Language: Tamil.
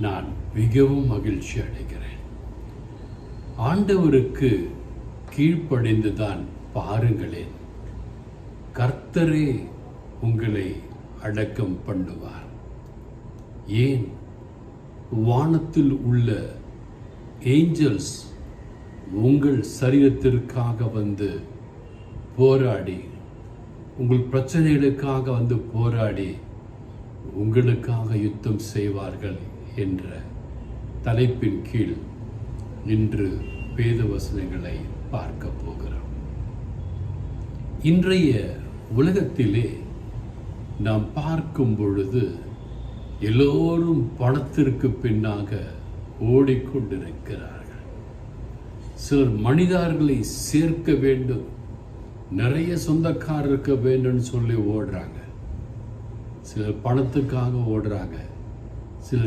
நான் மிகவும் மகிழ்ச்சி அடைகிறேன். ஆண்டவருக்கு கீழ்ப்படிந்துதான் பாருங்களேன், கர்த்தரே உங்களை அடக்கம் பண்ணுவார். ஏன்? வானத்தில் உள்ள ஏஞ்சல்ஸ் உங்கள் சரீரத்திற்காக வந்து போராடி, உங்கள் பிரச்சனைகளுக்காக வந்து போராடி உங்களுக்காக யுத்தம் செய்வார்கள் என்ற தலைப்பின் கீழ் இன்று வேத வசனங்களை பார்க்க போகிறோம். இன்றைய உலகத்திலே நாம் பார்க்கும் பொழுது எல்லோரும் பணத்திற்கு பின்னாக ஓடிக்கொண்டிருக்கிறார்கள். சிலர் மனிதர்களை சேர்க்க வேண்டும், நிறைய சொந்தக்காரருக்கு வேண்டும் சொல்லி ஓடுறாங்க. சிலர் பணத்துக்காக ஓடுறாங்க, சிலர்